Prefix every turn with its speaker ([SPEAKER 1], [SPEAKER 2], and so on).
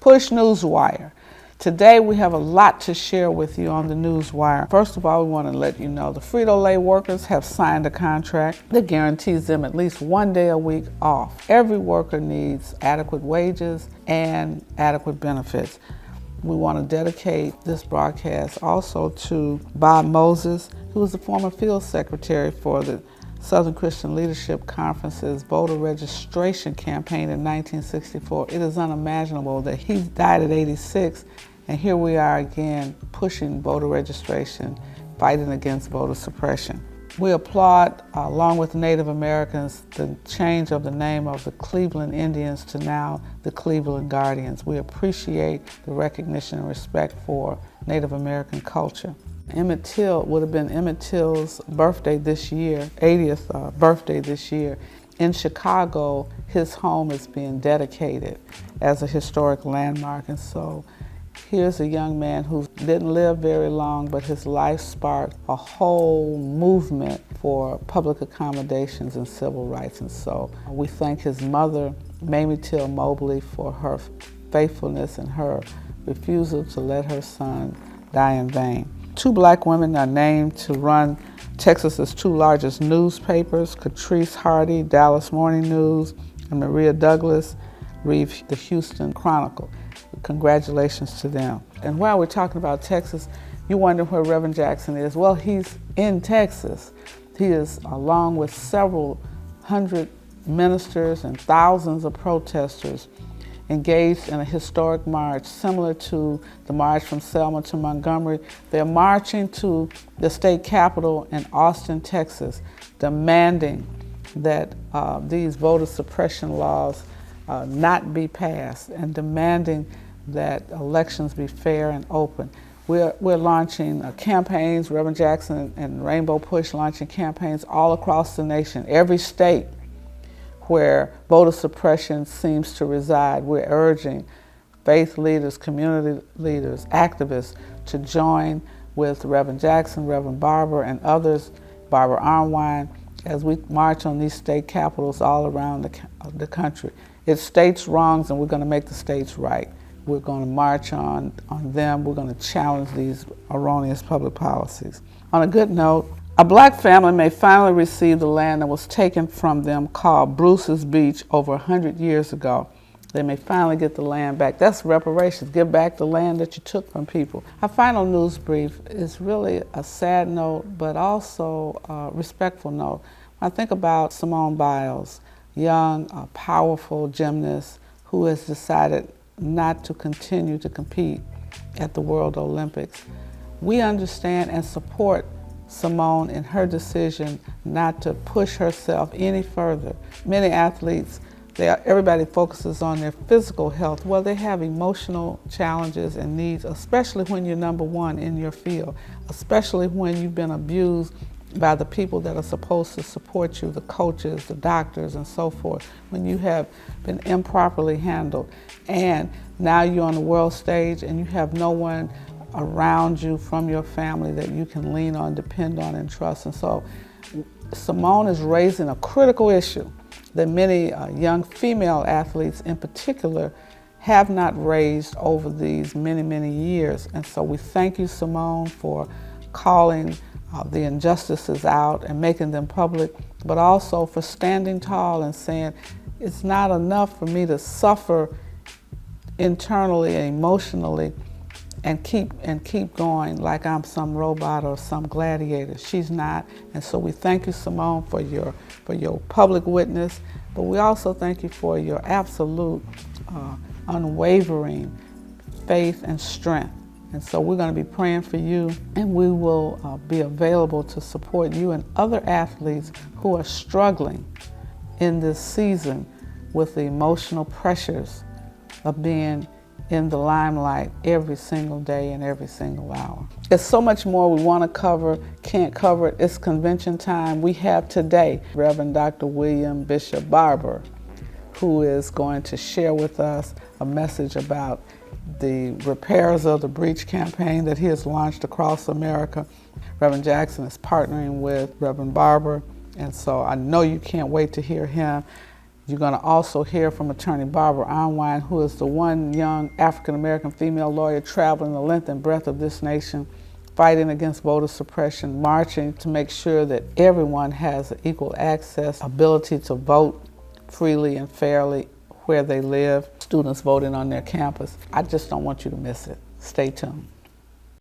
[SPEAKER 1] Push NEWSWire. Today we have a lot to share with you on the NEWSWire. First of all, we want to let you know the Frito-Lay workers have signed a contract that guarantees them at least 1 day a week off. Every worker needs adequate wages and adequate benefits. We want to dedicate this broadcast also to Bob Moses, who was the former field secretary for the Southern Christian Leadership Conference's voter registration campaign in 1964. It is unimaginable that he died at 86, and here we are again pushing voter registration, fighting against voter suppression. We applaud, along with Native Americans, the change of the name of the Cleveland Indians to now the Cleveland Guardians. We appreciate the recognition and respect for Native American culture. Emmett Till would have been Emmett Till's birthday this year, 80th birthday this year. In Chicago, his home is being dedicated as a historic landmark, and so here's a young man who didn't live very long, but his life sparked a whole movement for public accommodations and civil rights. And so we thank his mother, Mamie Till Mobley, for her faithfulness and her refusal to let her son die in vain. 2 black women are named to run Texas's 2 largest newspapers. Catrice Hardy, Dallas Morning News, and Maria Douglas read the Houston Chronicle. Congratulations to them. And while we're talking about Texas, you wonder where Rev Jackson is. Well, he's in Texas. He is, along with several hundred ministers and thousands of protesters, engaged in a historic march similar to the march from Selma to Montgomery. They're marching to the state capitol in Austin, Texas, demanding that these voter suppression laws not be passed, and demanding that elections be fair and open. We're launching campaigns, Rev Jackson and Rainbow Push launching campaigns all across the nation, every state where voter suppression seems to reside. We're urging faith leaders, community leaders, activists to join with Rev Jackson, Rev Barber, and others, Barbara Arnwine, as we march on these state capitals all around the country. It's states' wrongs, and we're going to make the states right. We're going to march on them. We're going to challenge these erroneous public policies. On a good note, a black family may finally receive the land that was taken from them, called Bruce's Beach, over 100 years ago. They may finally get the land back. That's reparations. Give back the land that you took from people. Our final news brief is really a sad note, but also a respectful note. When I think about Simone Biles, young, powerful gymnast who has decided not to continue to compete at the World Olympics, we understand and support Simone in her decision not to push herself any further. Many athletes, everybody focuses on their physical health. Well, they have emotional challenges and needs, especially when you're number one in your field, especially when you've been abused by the people that are supposed to support you, the coaches, the doctors, and so forth, when you have been improperly handled. And now you're on the world stage and you have no one around you from your family that you can lean on, depend on, and trust. And so Simone is raising a critical issue that many young female athletes in particular have not raised over these many, many years. And so we thank you, Simone, for calling the injustices out and making them public, but also for standing tall and saying, it's not enough for me to suffer internally and emotionally and keep going like I'm some robot or some gladiator. She's not. And so we thank you, Simone, for your public witness, but we also thank you for your absolute unwavering faith and strength. And so we're going to be praying for you, and we will be available to support you and other athletes who are struggling in this season with the emotional pressures of being in the limelight every single day and every single hour. There's so much more we want to cover, can't cover it. It's convention time. We have today Reverend Dr. William Bishop Barber, who is going to share with us a message about the repairs of the breach campaign that he has launched across America. Rev Jackson is partnering with Reverend Barber, and so I know you can't wait to hear him. You're going to also hear from Attorney Barbara Unwine, who is the one young African-American female lawyer traveling the length and breadth of this nation, fighting against voter suppression, marching to make sure that everyone has equal access, ability to vote freely and fairly where they live, students voting on their campus. I just don't want you to miss it. Stay tuned.